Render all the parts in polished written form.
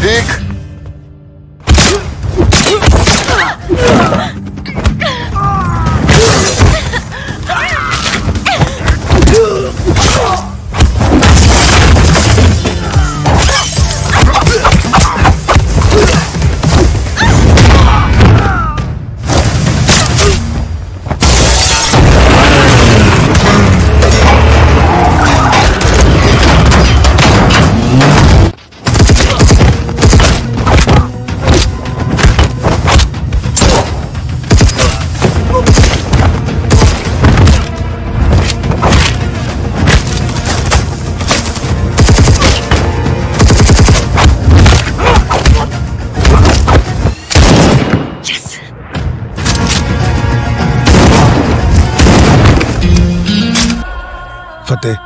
देख। फतेह,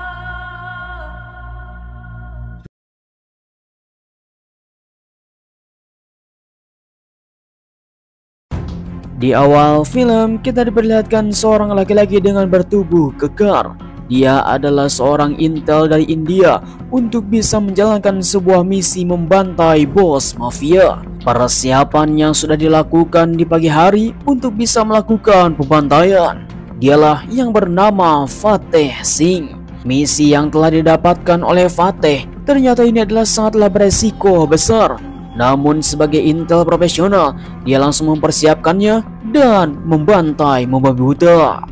di awal film kita diperlihatkan seorang laki-laki dengan bertubuh kekar. Dia adalah seorang intel dari India untuk bisa menjalankan sebuah misi membantai bos mafia. Persiapan yang sudah dilakukan di pagi hari untuk bisa melakukan pembantaian, dialah yang bernama Fateh Singh. Misi yang telah didapatkan oleh Fateh ternyata ini adalah sangatlah beresiko besar. Namun sebagai intel profesional, dia langsung mempersiapkannya dan membantai membabi buta.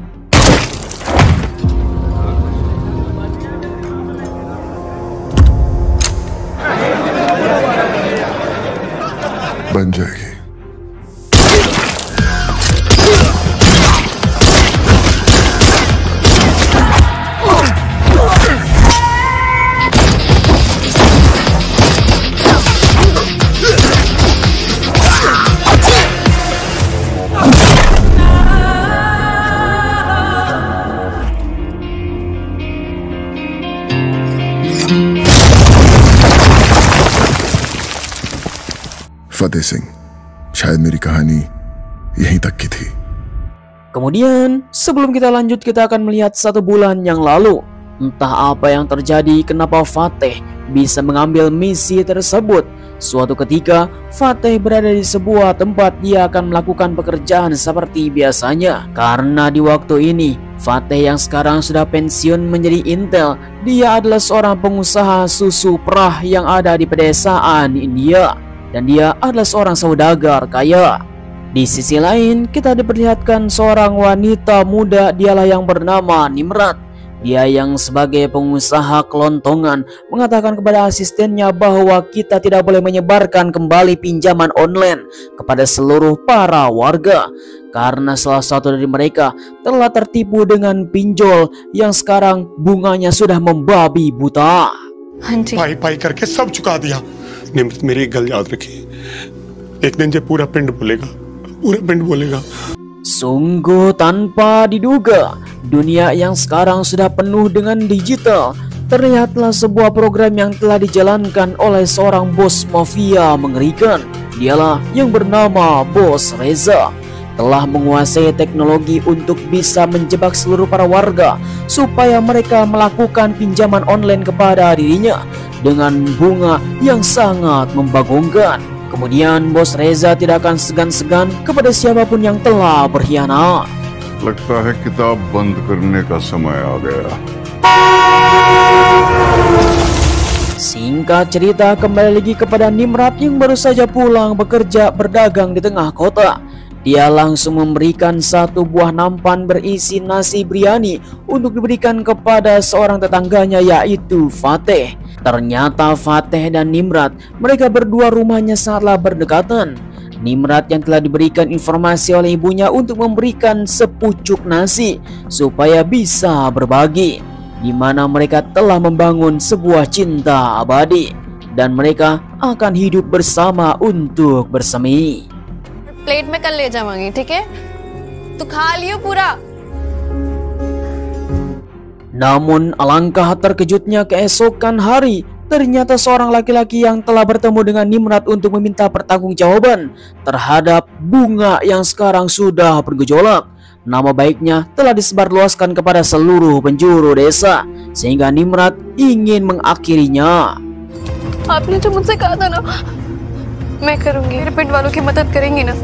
बन जाएगी। फतेह सिंह, शायद मेरी कहानी यहीं तक की थी। Kemudian, sebelum kita lanjut, kita akan melihat 1 bulan yang lalu. Entah apa yang terjadi, kenapa Fateh bisa mengambil misi tersebut. Suatu ketika, Fateh berada di sebuah tempat. Dia akan melakukan pekerjaan seperti biasanya. Karena di waktu ini, Fateh yang sekarang sudah pensiun menjadi intel, dia adalah seorang pengusaha susu perah yang ada di pedesaan India. Dan dia adalah seorang saudagar kaya. Di sisi lain, kita diperlihatkan seorang wanita muda, dialah yang bernama Nimrat. Dia yang sebagai pengusaha kelontongan mengatakan kepada asistennya bahwa kita tidak boleh menyebarkan kembali pinjaman online kepada seluruh para warga, karena salah satu dari mereka telah tertipu dengan pinjol yang sekarang bunganya sudah membabi buta. पाई करके सब चुका दिया। निम्रत, मेरी एक गल याद रखिए, एक दिन ये पूरा पिंड बोलेगा। Sungguh tanpa diduga, dunia yang sekarang sudah penuh dengan digital. Terlihatlah sebuah program yang telah dijalankan oleh seorang bos mafia mengerikan. Dialah yang bernama Bos Reza. Telah menguasai teknologi untuk bisa menjebak seluruh para warga supaya mereka melakukan pinjaman online kepada dirinya dengan bunga yang sangat membagongkan. Kemudian Bos Reza tidak akan segan-segan kepada siapapun yang telah berkhianat. लगता है किताब बंद करने का समय आ गया। Singkat cerita, kembali lagi kepada Nimrat yang baru saja pulang bekerja berdagang di tengah kota. Dia langsung memberikan 1 buah nampan berisi nasi biryani untuk diberikan kepada seorang tetangganya, yaitu Fateh. Ternyata Fateh dan Nimrat, mereka berdua rumahnya sangatlah berdekatan. Nimrat yang telah diberikan informasi oleh ibunya untuk memberikan sepucuk nasi supaya bisa berbagi, di mana mereka telah membangun sebuah cinta abadi dan mereka akan hidup bersama untuk bersemi. Plate में कल ले जाऊंगी, ठीक है? तू खा लियो पूरा। Namun alangkah terkejutnya keesokan hari, ternyata seorang laki-laki yang telah bertemu dengan Nimrat untuk meminta pertanggungjawaban terhadap bunga yang sekarang sudah bergejolak. Nama baiknya telah disebarluaskan kepada seluruh penjuru desa, sehingga Nimrat ingin mengakhirinya. आपने जो मुझसे कहा था ना, मैं करूंगी, मेरे पिंड वालों की मदद करेंगी ना?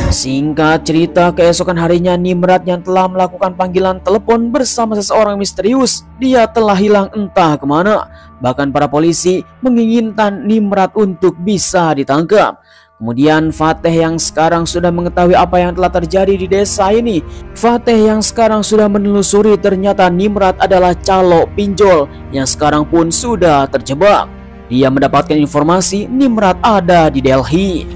Singkat cerita, keesokan harinya Nimrat yang telah melakukan panggilan telepon bersama seseorang misterius, dia telah hilang entah kemana. Bahkan para polisi menginginkan Nimrat untuk bisa ditangkap. Kemudian Fateh yang sekarang sudah mengetahui apa yang telah terjadi di desa ini, Fateh yang sekarang sudah menelusuri ternyata Nimrat adalah calo pinjol yang sekarang pun sudah terjebak. Dia mendapatkan informasi Nimrat ada di Delhi.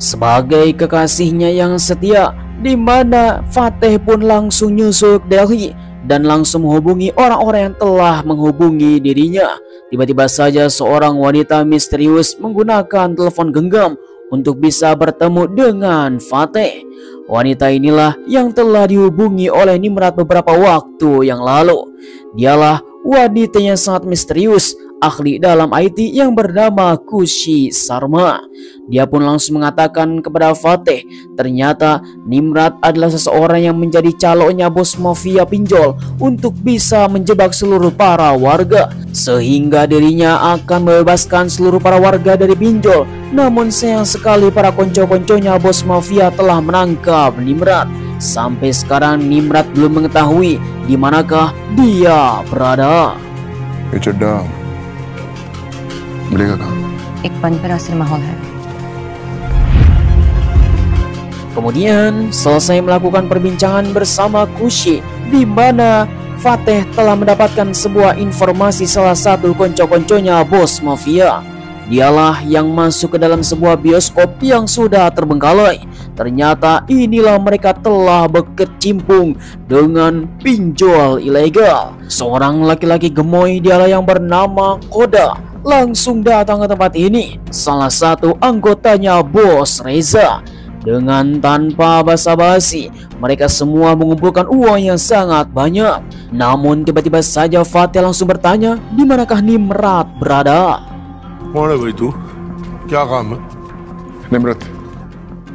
Sebagai kekasihnya yang setia, di mana Fateh pun langsung nyusul ke Delhi dan langsung menghubungi orang-orang yang telah menghubungi dirinya. Tiba-tiba saja seorang wanita misterius menggunakan telepon genggam untuk bisa bertemu dengan Fateh. Wanita inilah yang telah dihubungi oleh Nimrat beberapa waktu yang lalu. Dialah wanita yang sangat misterius, ahli dalam IT yang bernama Kushi Sharma. Dia pun langsung mengatakan kepada Fateh, ternyata Nimrat adalah seseorang yang menjadi calonnya bos mafia pinjol untuk bisa menjebak seluruh para warga, sehingga dirinya akan membebaskan seluruh para warga dari pinjol. Namun sayang sekali para konco-konconya bos mafia telah menangkap Nimrat. Sampai sekarang Nimrat belum mengetahui di manakah dia berada. चड्डा मिलेगा कहाँ? एक बंद पर असर माहौल है। Kemudian selesai melakukan perbincangan bersama Kushi, di mana Fateh telah mendapatkan sebuah informasi salah satu konco-konconya bos mafia. Dialah yang masuk ke dalam sebuah bioskop yang sudah terbengkalai. Ternyata inilah mereka telah berkecimpung dengan pinjol ilegal. Seorang laki-laki gemoy, dialah yang bernama Koda, langsung datang ke tempat ini. Salah satu anggotanya bos Reza. Dengan tanpa basa-basi, mereka semua mengumpulkan uang yang sangat banyak. Namun tiba-tiba saja Fateh langsung bertanya, di manakah Nimrat berada? कौन है भाई तू? क्या काम है? Nimrat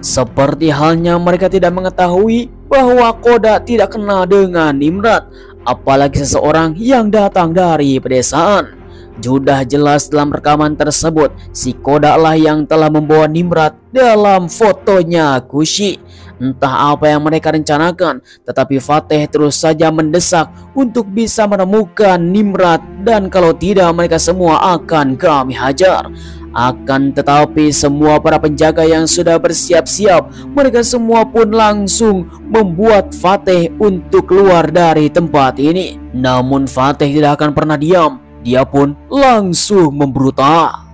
Seperti halnya mereka tidak mengetahui bahwa Koda tidak kenal dengan Nimrat, apalagi seseorang yang datang dari pedesaan. Sudah jelas dalam rekaman tersebut, si Koda lah yang telah membawa Nimrat dalam fotonya Kushi. Entah apa yang mereka rencanakan, tetapi Fateh terus saja mendesak untuk bisa menemukan Nimrat, dan kalau tidak mereka semua akan kami hajar. Akan tetapi semua para penjaga yang sudah bersiap-siap, mereka semua pun langsung membuat Fateh untuk keluar dari tempat ini. Namun Fateh tidak akan pernah diam, dia pun langsung memberontak.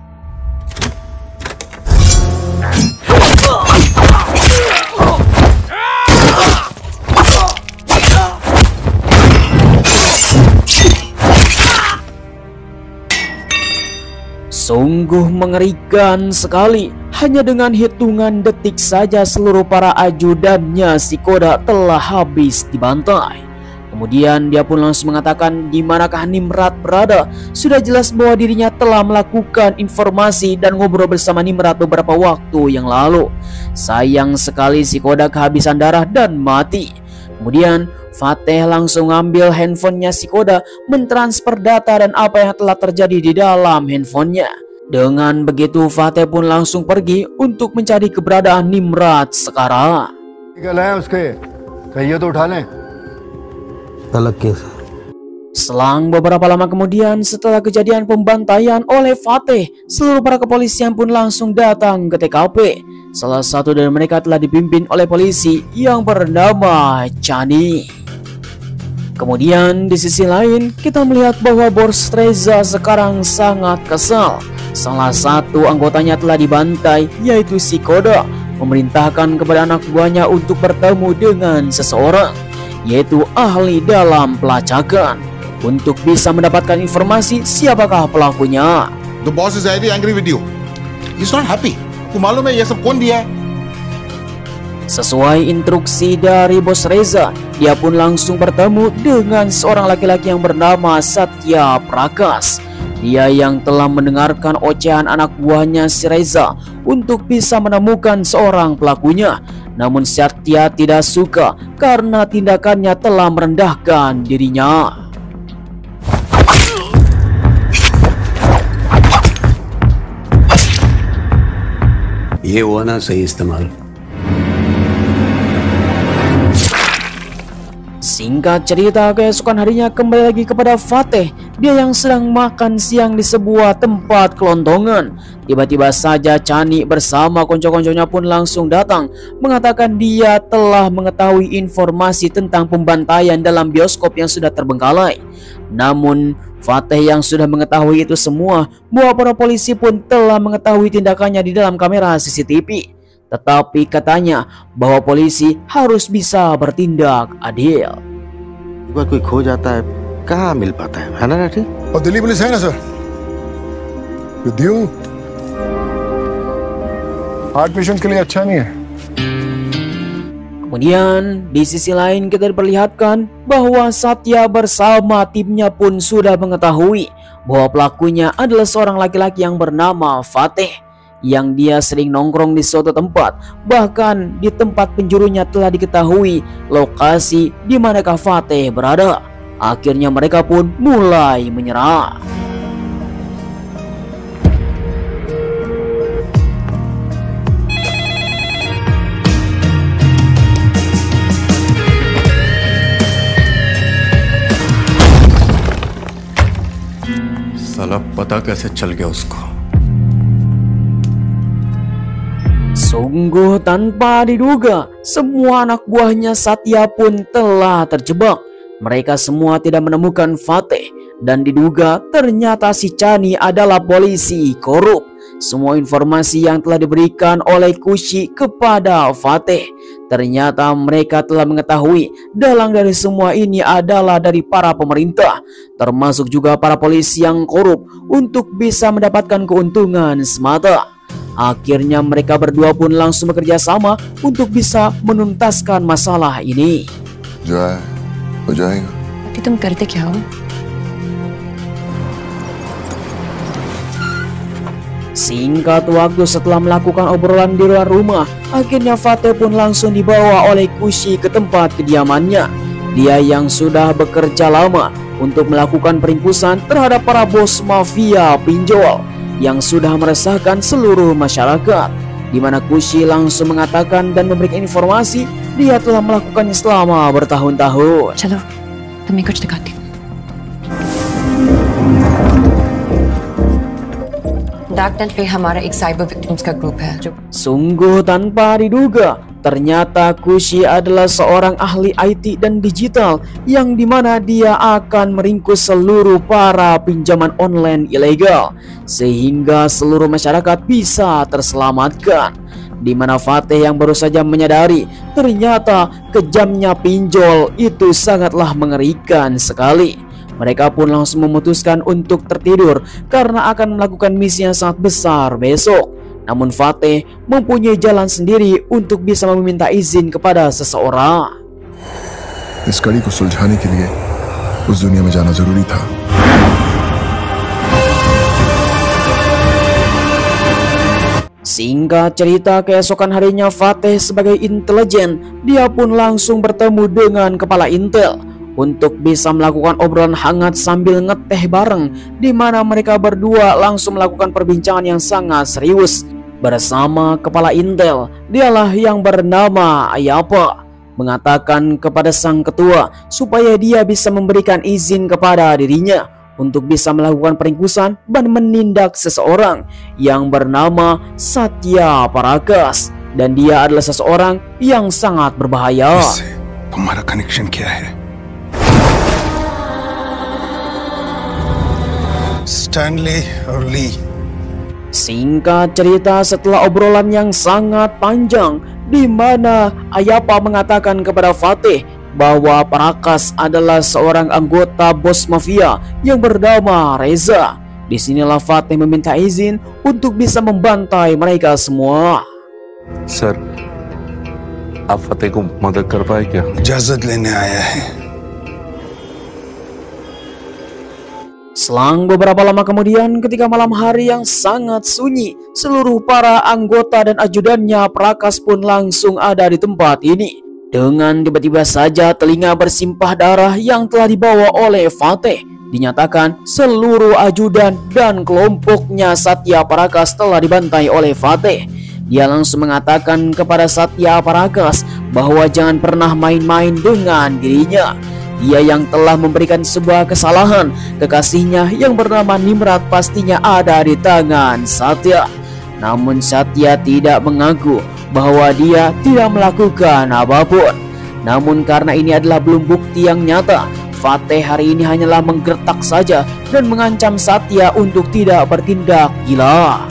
Sungguh mengerikan sekali. Hanya dengan hitungan detik saja seluruh para ajudannya si Koda telah habis dibantai. Kemudian dia pun langsung mengatakan di manakah Nimrat berada. Sudah jelas bahwa dirinya telah melakukan informasi dan ngobrol bersama Nimrat beberapa waktu yang lalu. Sayang sekali si Koda kehabisan darah dan mati. Kemudian Fateh langsung ngambil handphonenya si Koda, mentransfer data dan apa yang telah terjadi di dalam handphonenya. Dengan begitu Fateh pun langsung pergi untuk mencari keberadaan Nimrat sekarang. Selang beberapa lama kemudian, setelah kejadian pembantaian oleh Fateh, seluruh para kepolisian pun langsung datang ke TKP. Salah satu dari mereka telah dipimpin oleh polisi yang bernama Chani. Kemudian di sisi lain kita melihat bahwa bos Reza sekarang sangat kesal. Salah satu anggotanya telah dibantai, yaitu si Koda, memerintahkan kepada anak buahnya untuk bertemu dengan seseorang, yaitu ahli dalam pelacakan, untuk bisa mendapatkan informasi siapakah pelakunya. The boss is very angry with you. He's not happy. आपको मालूम है ये सब कौन दिया है? Sesuai instruksi dari bos Reza, dia pun langsung bertemu dengan seorang laki-laki yang bernama Satya Prakas. Dia yang telah mendengarkan ocehan anak buahnya si Reza untuk bisa menemukan seorang pelakunya. Namun Satya tidak suka karena tindakannya telah merendahkan dirinya. ये हुआ ना सही इस्तेमाल। Singkat cerita, keesokan harinya kembali lagi kepada Fateh. Dia yang sedang makan siang di sebuah tempat kelontongan. Tiba-tiba saja Chani bersama konco-konconya pun langsung datang, mengatakan dia telah mengetahui informasi tentang pembantaian dalam bioskop yang sudah terbengkalai. Namun Fateh yang sudah mengetahui itu semua, bahwa para polisi pun telah mengetahui tindakannya di dalam kamera CCTV. Tetapi katanya bahwa polisi harus bisa bertindak adil. कोई खो जाता है कहाँ मिल पाता है ना राठी? और दिल्ली पुलिस है ना सर, विद्यु हार्ट पेशेंट्स के लिए अच्छा नहीं है। Kemudian di sisi lain kita diperlihatkan bahwa Satya bersama timnya pun sudah mengetahui bahwa pelakunya adalah seorang laki-laki yang bernama Fateh, yang dia sering nongkrong di suatu tempat. Bahkan di tempat penjurunya telah diketahui lokasi di manakah Fateh berada. Akhirnya mereka pun mulai menyerah. साला पता कैसे चल गया उसको। Sungguh tanpa diduga, semua anak buahnya Satya pun telah terjebak. Mereka semua tidak menemukan Fateh, dan diduga ternyata si Chani adalah polisi korup. Semua informasi yang telah diberikan oleh Kushi kepada Fateh, ternyata mereka telah mengetahui dalang dari semua ini adalah dari para pemerintah, termasuk juga para polisi yang korup untuk bisa mendapatkan keuntungan semata. Akhirnya mereka berdua pun langsung bekerja sama untuk bisa menuntaskan masalah ini. जो है हो जाएगा। अभी तुम करते क्या हो? Singkat waktu setelah melakukan obrolan di luar rumah, akhirnya Fateh pun langsung dibawa oleh Kushi ke tempat kediamannya. Dia yang sudah bekerja lama untuk melakukan peringkusan terhadap para bos mafia pinjol yang sudah meresahkan seluruh masyarakat, di mana Kushi langsung mengatakan dan memberikan informasi dia telah melakukannya selama bertahun-tahun. चलो तुम्हें कुछ दिखाती हूँ। डार्कनेट पे हमारा एक cyber victims का ग्रुप है जो Sungguh tanpa diduga, ternyata Kushi adalah seorang ahli IT dan digital yang dimana dia akan meringkus seluruh para pinjaman online ilegal sehingga seluruh masyarakat bisa terselamatkan. Di mana Fateh yang baru saja menyadari ternyata kejamnya pinjol itu sangatlah mengerikan sekali. Mereka pun langsung memutuskan untuk tertidur karena akan melakukan misi yang sangat besar besok. Namun Fateh mempunyai jalan sendiri untuk bisa meminta izin kepada seseorang. इस कड़ी को सुलझाने के लिए उस दुनिया में जाना जरूरी था। Singkat cerita, keesokan harinya Fateh sebagai intelijen, dia pun langsung bertemu dengan kepala Intel untuk bisa melakukan obrolan hangat sambil ngeteh bareng, di mana mereka berdua langsung melakukan perbincangan yang sangat serius bersama kepala Intel. Dialah yang bernama Ayapa, mengatakan kepada sang ketua supaya dia bisa memberikan izin kepada dirinya untuk bisa melakukan peringkusan dan menindak seseorang yang bernama Satya Parakas, dan dia adalah seseorang yang sangat berbahaya. तुम्हारा कनेक्शन क्या है? Stanley or Lee? Singkat cerita, setelah obrolan yang sangat panjang di mana Ayapa mengatakan kepada Fateh bahwa Parakas adalah seorang anggota bos mafia yang bernama Reza, disinilah Fateh meminta izin untuk bisa membantai mereka semua. Sir, आप फतेह को मदद कर पाए क्या? इजाजत लेने आया है। Selang beberapa lama kemudian, ketika malam hari yang sangat sunyi, seluruh para anggota dan ajudannya Prakas pun langsung ada di tempat ini. Dengan tiba-tiba saja telinga bersimpah darah yang telah dibawa oleh Fateh. Dinyatakan seluruh ajudan dan kelompoknya Satya Parakas telah dibantai oleh Fateh. Dia langsung mengatakan kepada Satya Parakas bahwa jangan pernah main-main dengan dirinya. Dia yang telah memberikan sebuah kesalahan, kekasihnya yang bernama Nimrat pastinya ada di tangan Satya. Namun Satya tidak mengaku bahwa dia tidak melakukan apapun. Namun karena ini adalah belum bukti yang nyata, Fateh hari ini hanyalah menggertak saja dan mengancam Satya untuk tidak bertindak gila.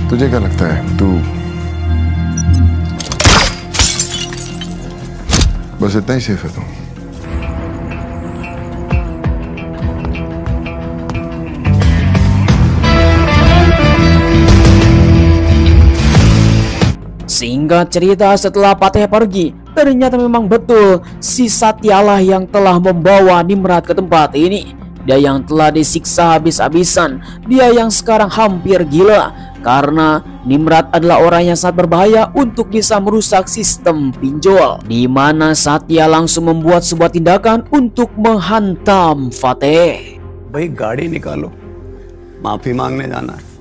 तुझे क्या लगता है तू बस इतना ही सेफ है तू? Singkat cerita, setelah Fateh pergi, ternyata memang betul si Satyalah yang telah membawa Nimrat ke tempat ini. Dia yang telah disiksa habis-habisan, dia yang sekarang hampir gila karena Nimrat adalah orang yang sangat berbahaya untuk bisa merusak sistem pinjol, di mana Satya langsung membuat sebuah tindakan untuk menghantam Fateh. भाई गाड़ी निकालो, माफी मांगने जाना है.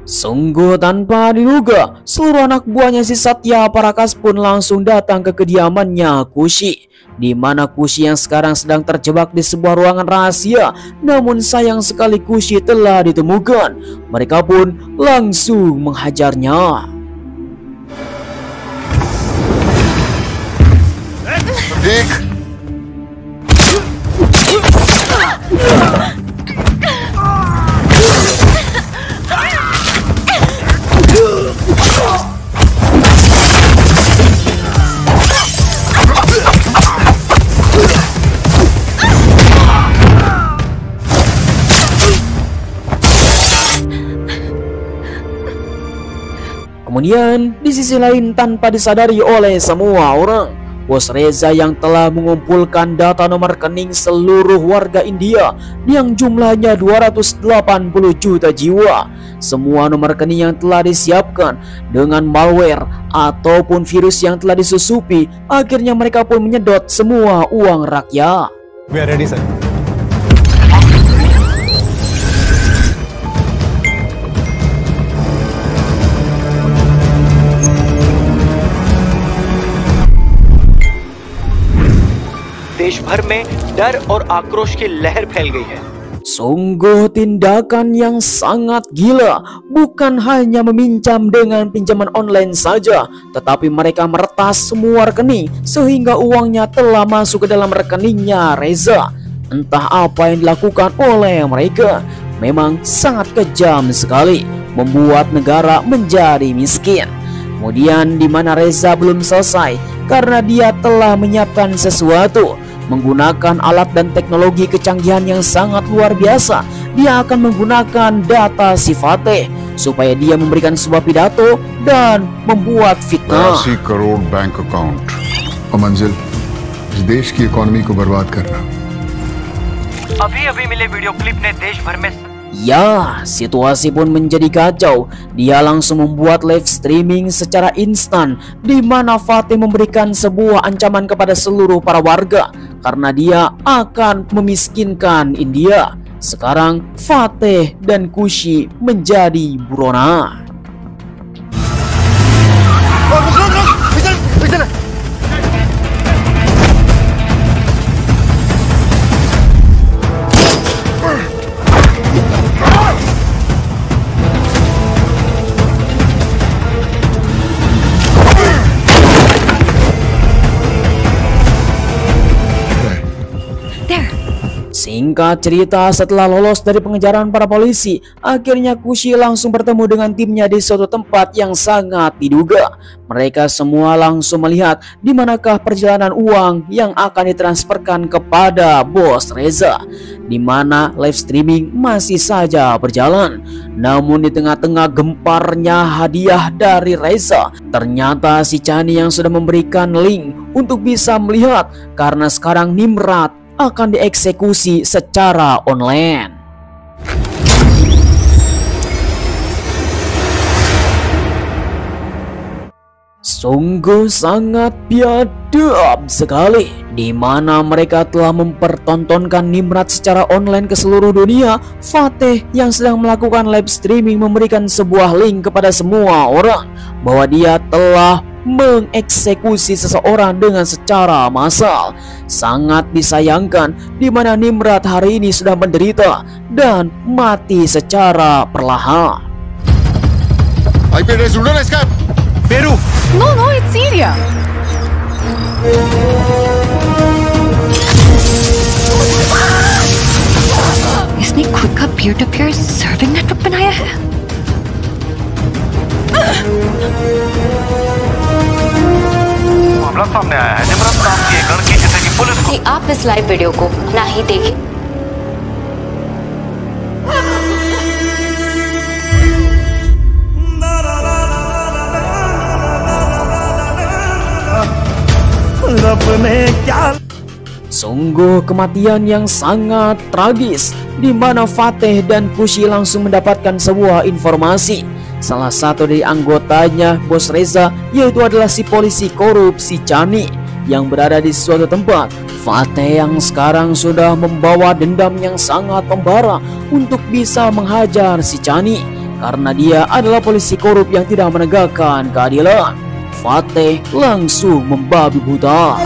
Sungguh tanpa diduga, seluruh anak buahnya si Satya Parakas pun langsung datang ke kediamannya Kushi, di mana Kushi yang sekarang sedang terjebak di sebuah ruangan rahasia. Namun sayang sekali Kushi telah ditemukan. Mereka pun langsung menghajarnya. Kemudian di sisi lain, tanpa disadari oleh semua orang, Bos Reza yang telah mengumpulkan data nomor rekening seluruh warga India yang jumlahnya 280 juta jiwa. Semua nomor rekening yang telah disiapkan dengan malware ataupun virus yang telah disusupi, akhirnya mereka pun menyedot semua uang rakyat. We are ready, sir. देश भर में डर और आक्रोश की लहर फैल गई है. Sungguh tindakan yang sangat gila. Bukan hanya meminjam dengan pinjaman online saja, tetapi mereka meretas semua rekening sehingga uangnya telah masuk ke dalam rekeningnya Reza. Entah apa yang dilakukan oleh mereka, memang sangat kejam sekali, membuat negara menjadi miskin. Kemudian di mana Reza belum selesai karena dia telah menyiapkan sesuatu. Menggunakan alat dan teknologi kecanggihan yang sangat luar biasa, dia akan menggunakan data si Fateh supaya dia memberikan sebuah pidato dan membuat fitnah. 80 crore bank account और मंजिल इस देश की इकोनॉमी को बर्बाद करना. अभी-अभी मिले वीडियो क्लिप ने देश भर में. Ya, situasi pun menjadi kacau. Dia langsung membuat live streaming secara instan, di mana Fateh memberikan sebuah ancaman kepada seluruh para warga karena dia akan memiskinkan India. Sekarang Fateh dan Kushi menjadi buronan. Singkat cerita, setelah lolos dari pengejaran para polisi, akhirnya Kushi langsung bertemu dengan timnya di suatu tempat yang sangat diduga. Mereka semua langsung melihat di manakah perjalanan uang yang akan ditransferkan kepada Bos Reza, di mana live streaming masih saja berjalan. Namun di tengah-tengah gemparnya hadiah dari Reza, ternyata si Chani yang sudah memberikan link untuk bisa melihat, karena sekarang Nimrat akan dieksekusi secara online. Sungguh sangat biadab sekali, di mana mereka telah mempertontonkan Nimrat secara online ke seluruh dunia. Fateh yang sedang melakukan live streaming memberikan sebuah link kepada semua orang bahwa dia telah mengeksekusi seseorang dengan secara massal. Sangat disayangkan, di mana Nimrat hari ini sudah menderita dan mati secara perlahan. Peru. No, it's Syria. इसने खुद का peer to peer serving network बनाया है। मामला सामने आया है। निम्रत नाम की एक लड़की जिसे कि पुलिस को आप इस लाइव वीडियो को ना ही देखें। Sungguh kematian yang sangat tragis, di mana Fateh dan Kushi langsung mendapatkan sebuah informasi. Salah satu dari anggotanya, Bos Reza, yaitu adalah si polisi korup si Chani yang berada di suatu tempat. Fateh yang sekarang sudah membawa dendam yang sangat membara untuk bisa menghajar si Chani, karena dia adalah polisi korup yang tidak menegakkan keadilan. Fateh langsung membabi buta.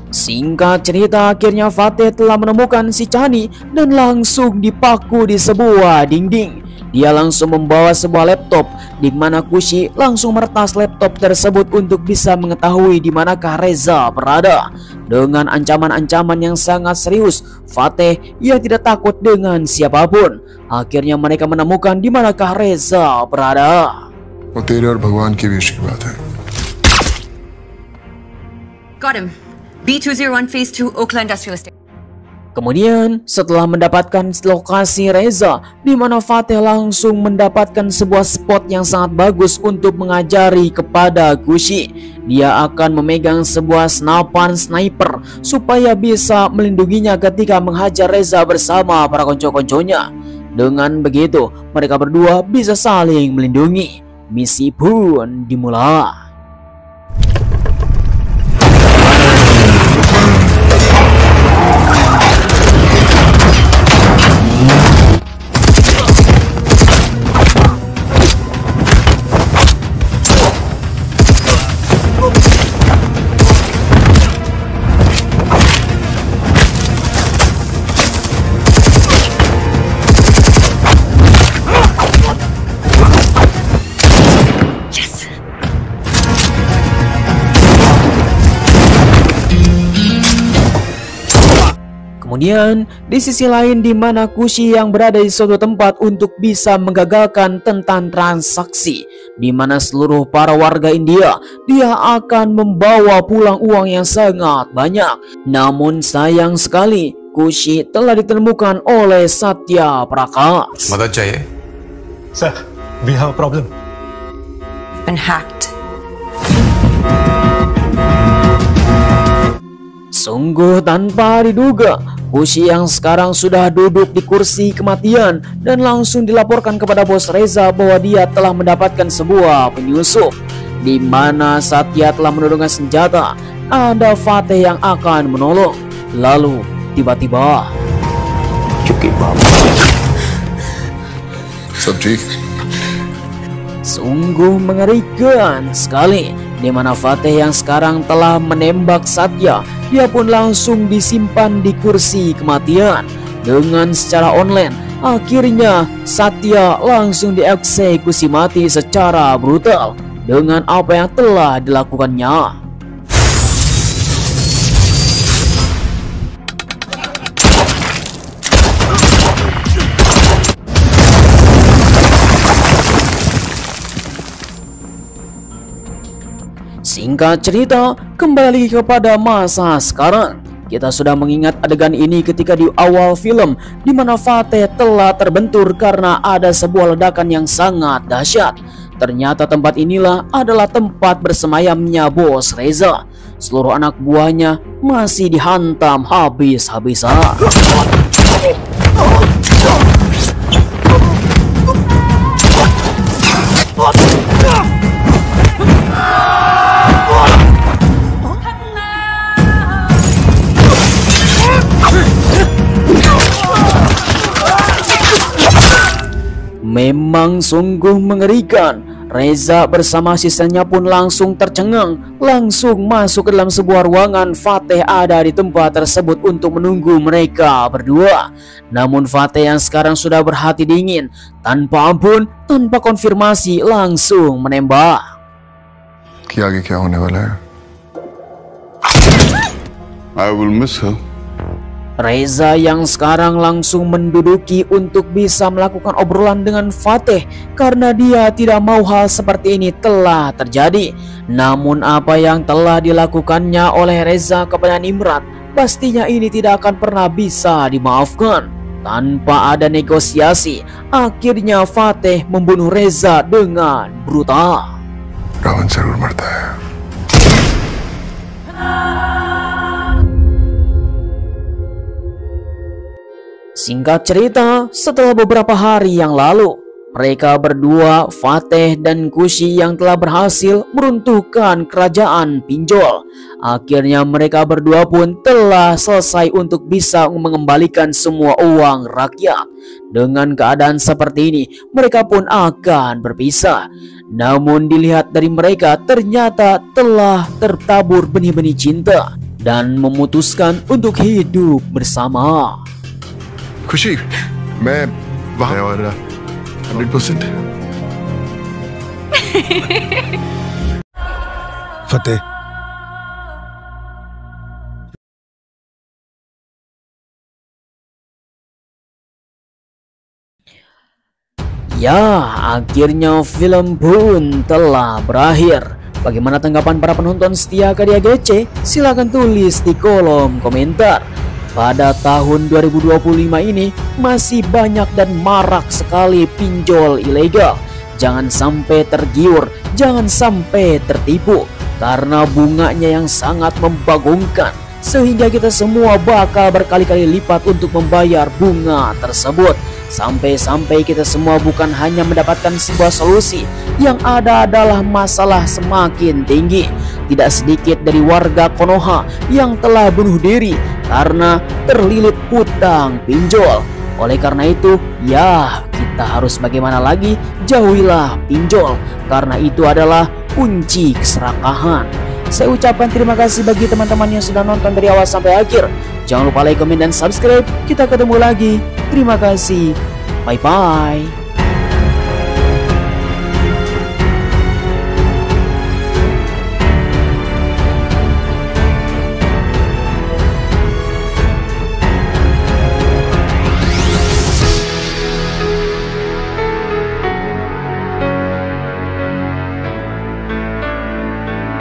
Singkat cerita, akhirnya Fateh telah menemukan si Chani dan langsung dipaku di sebuah dinding. Dia langsung membawa sebuah laptop, di mana Kushi langsung meretas laptop tersebut untuk bisa mengetahui di manakah Reza berada. Dengan ancaman-ancaman yang sangat serius, Fateh ia tidak takut dengan siapapun. Akhirnya mereka menemukan di manakah Reza berada. वो तेरे और भगवान के बीच की बात है. Got him. B201 Phase 2 Oakland Industrial Estate. Kemudian setelah mendapatkan lokasi Reza, di mana Fateh langsung mendapatkan sebuah spot yang sangat bagus untuk mengajari kepada Kushi. Dia akan memegang sebuah senapan sniper supaya bisa melindunginya ketika menghajar Reza bersama para konco-konconya. Dengan begitu, mereka berdua bisa saling melindungi. Misi pun dimulai. Kemudian di sisi lain, di mana Kushi yang berada di suatu tempat untuk bisa menggagalkan tentang transaksi, di mana seluruh para warga India dia akan membawa pulang uang yang sangat banyak. Namun sayang sekali, Kushi telah ditemukan oleh Satya Prakash. मदद चाहिए? Sir, we have a problem. Been hacked. Sungguh tanpa diduga, Kushi yang sekarang sudah duduk di kursi kematian dan langsung dilaporkan kepada Bos Reza bahwa dia telah mendapatkan sebuah penyusup, di mana Satya telah menodongkan senjata. Ada Fateh yang akan menolong. Lalu tiba-tiba sungguh mengerikan sekali, di mana Fateh yang sekarang telah menembak Satya, dia pun langsung disimpan di kursi kematian. Dengan secara online, akhirnya Satya langsung dieksekusi mati secara brutal dengan apa yang telah dilakukannya. Singkat cerita, kembali kepada masa sekarang. Kita sudah mengingat adegan ini ketika di awal film, di mana Fateh telah terbentur karena ada sebuah ledakan yang sangat dahsyat. Ternyata tempat inilah adalah tempat bersemayamnya Bos Reza. Seluruh anak buahnya masih dihantam habis-habisan. Memang sungguh mengerikan. Reza bersama sisanya pun langsung tercengang, langsung masuk ke dalam sebuah ruangan. Fateh ada di tempat tersebut untuk menunggu mereka berdua. Namun Fateh yang sekarang sudah berhati dingin, tanpa ampun, tanpa konfirmasi langsung menembak. Kya aage kya hone wala hai? I will miss her. Reza yang sekarang langsung menduduki untuk bisa melakukan obrolan dengan Fateh karena dia tidak mau hal seperti ini telah terjadi. Namun apa yang telah dilakukannya oleh Reza kepada Nimrat, pastinya ini tidak akan pernah bisa dimaafkan. Tanpa ada negosiasi, akhirnya Fateh membunuh Reza dengan brutal. Ravan zarur marta hai. Singkat cerita, setelah beberapa hari yang lalu, mereka berdua, Fateh dan Kushi, yang telah berhasil meruntuhkan kerajaan pinjol. Akhirnya mereka berdua pun telah selesai untuk bisa mengembalikan semua uang rakyat. Dengan keadaan seperti ini, mereka pun akan berpisah. Namun dilihat dari mereka, ternyata telah tertabur benih-benih cinta dan memutuskan untuk hidup bersama. खुशी मैं वहाँ और 100%। फतेह, Ya, akhirnya film pun telah berakhir. Bagaimana tanggapan para penonton setia Karya GC? Silahkan tulis di kolom komentar. Pada tahun 2025 ini masih banyak dan marak sekali pinjol ilegal. Jangan sampai tergiur, jangan sampai tertipu, karena bunganya yang sangat membagongkan, sehingga kita semua bakal berkali-kali lipat untuk membayar bunga tersebut. Sampai-sampai kita semua bukan hanya mendapatkan sebuah solusi, yang ada adalah masalah semakin tinggi. Tidak sedikit dari warga Konoha yang telah bunuh diri karena terlilit hutang pinjol. Oleh karena itu, ya kita harus bagaimana lagi, jauhilah pinjol, karena itu adalah kunci keserakahan. Saya ucapkan terima kasih bagi teman-teman yang sudah nonton dari awal sampai akhir. Jangan lupa like, komen, dan subscribe. Kita ketemu lagi. Terima kasih. Bye-bye.